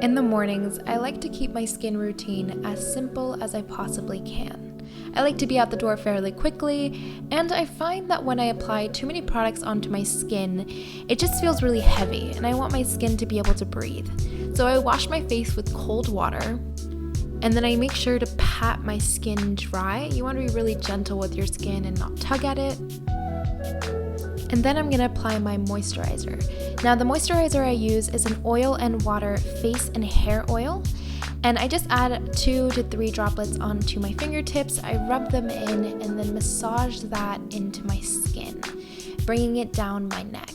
In the mornings, I like to keep my skin routine as simple as I possibly can. I like to be out the door fairly quickly, and I find that when I apply too many products onto my skin, it just feels really heavy, and I want my skin to be able to breathe. So I wash my face with cold water, and then I make sure to pat my skin dry. You want to be really gentle with your skin and not tug at it. And then I'm going to apply my moisturizer. Now the moisturizer I use is an Oil+Water face and hair oil. And I just add 2 to 3 droplets onto my fingertips. I rub them in and then massage that into my skin, bringing it down my neck.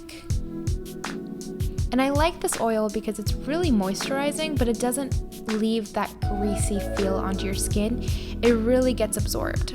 And I like this oil because it's really moisturizing, but it doesn't leave that greasy feel onto your skin. It really gets absorbed.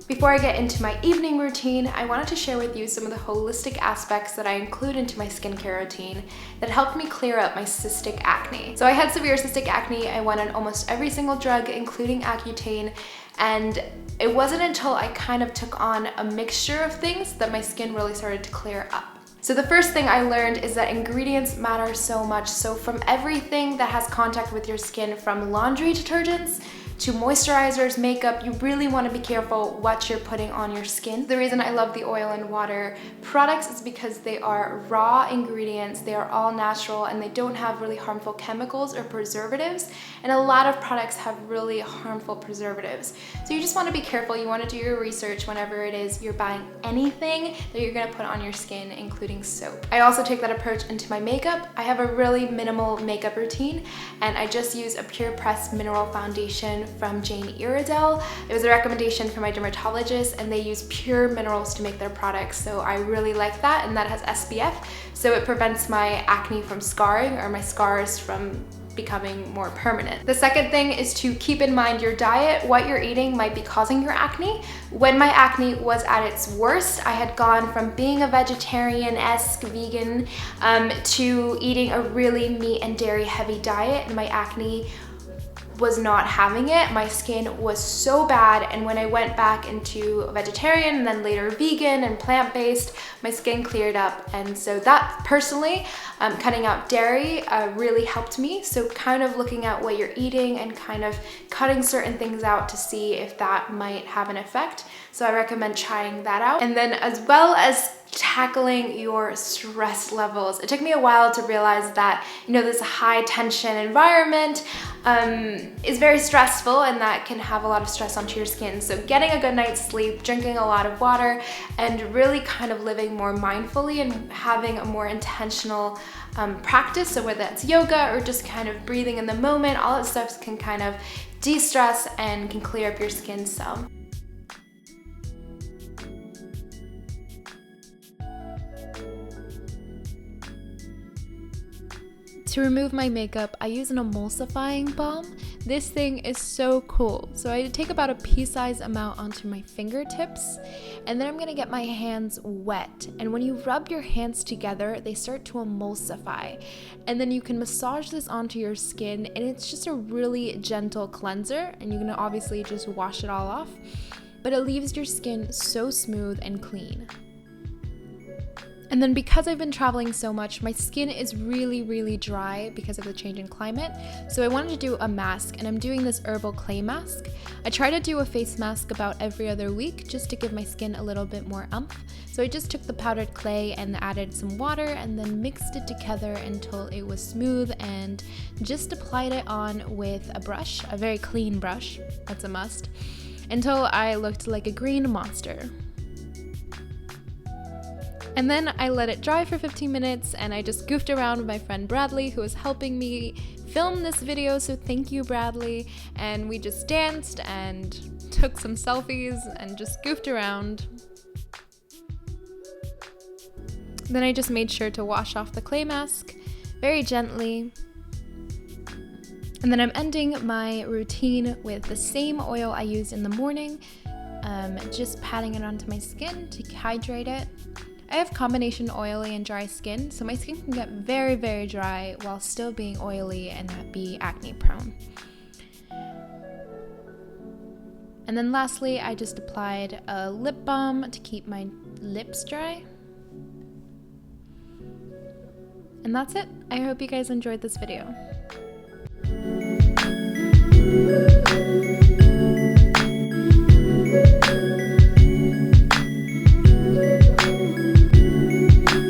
Before I get into my evening routine, I wanted to share with you some of the holistic aspects that I include into my skincare routine that helped me clear up my cystic acne. So I had severe cystic acne. I went on almost every single drug, including Accutane, and it wasn't until I kind of took on a mixture of things that my skin really started to clear up. So the first thing I learned is that ingredients matter so much. So from everything that has contact with your skin, from laundry detergents to moisturizers, makeup, you really want to be careful what you're putting on your skin. The reason I love the Oil+Water products is because they are raw ingredients, they are all natural, and they don't have really harmful chemicals or preservatives. And a lot of products have really harmful preservatives. So you just want to be careful. You want to do your research whenever it is you're buying anything that you're going to put on your skin, including soap. I also take that approach into my makeup. I have a really minimal makeup routine, and I just use a Pure Press Mineral Foundation from Jane Iredale. It was a recommendation from my dermatologist, and they use pure minerals to make their products, so I really like that, and that has SPF, so it prevents my acne from scarring or my scars from becoming more permanent. The second thing is to keep in mind your diet. What you're eating might be causing your acne. When my acne was at its worst, I had gone from being a vegetarian-esque vegan to eating a really meat and dairy heavy diet, and my acne was not having it. My skin was so bad, and when I went back into vegetarian and then later vegan and plant-based, my skin cleared up. And so that personally, cutting out dairy really helped me. So kind of looking at what you're eating and kind of cutting certain things out to see if that might have an effect. So I recommend trying that out. And then as well as tackling your stress levels. It took me a while to realize that, this high tension environment is very stressful, and that can have a lot of stress onto your skin. So getting a good night's sleep, drinking a lot of water, and really kind of living more mindfully and having a more intentional practice. So whether that's yoga or just kind of breathing in the moment, all that stuff can kind of de-stress and can clear up your skin some. To remove my makeup, I use an emulsifying balm. This thing is so cool. So I take about a pea-sized amount onto my fingertips, and then I'm gonna get my hands wet. And when you rub your hands together, they start to emulsify. And then you can massage this onto your skin, and it's just a really gentle cleanser, and you can obviously just wash it all off, but it leaves your skin so smooth and clean. And then because I've been traveling so much, my skin is really, really dry because of the change in climate. So I wanted to do a mask, and I'm doing this Herbal clay mask. I try to do a face mask about every other week just to give my skin a little bit more oomph. So I just took the powdered clay and added some water and then mixed it together until it was smooth, and just applied it on with a brush, a very clean brush, that's a must, until I looked like a green monster. And then I let it dry for 15 minutes, and I just goofed around with my friend Bradley, who was helping me film this video, so thank you, Bradley. And we just danced and took some selfies and just goofed around. Then I just made sure to wash off the clay mask very gently. And then I'm ending my routine with the same oil I used in the morning, just patting it onto my skin to hydrate it. I have combination oily and dry skin, so my skin can get very, very dry while still being oily and not be acne prone. And then lastly, I just applied a lip balm to keep my lips dry. And that's it. I hope you guys enjoyed this video.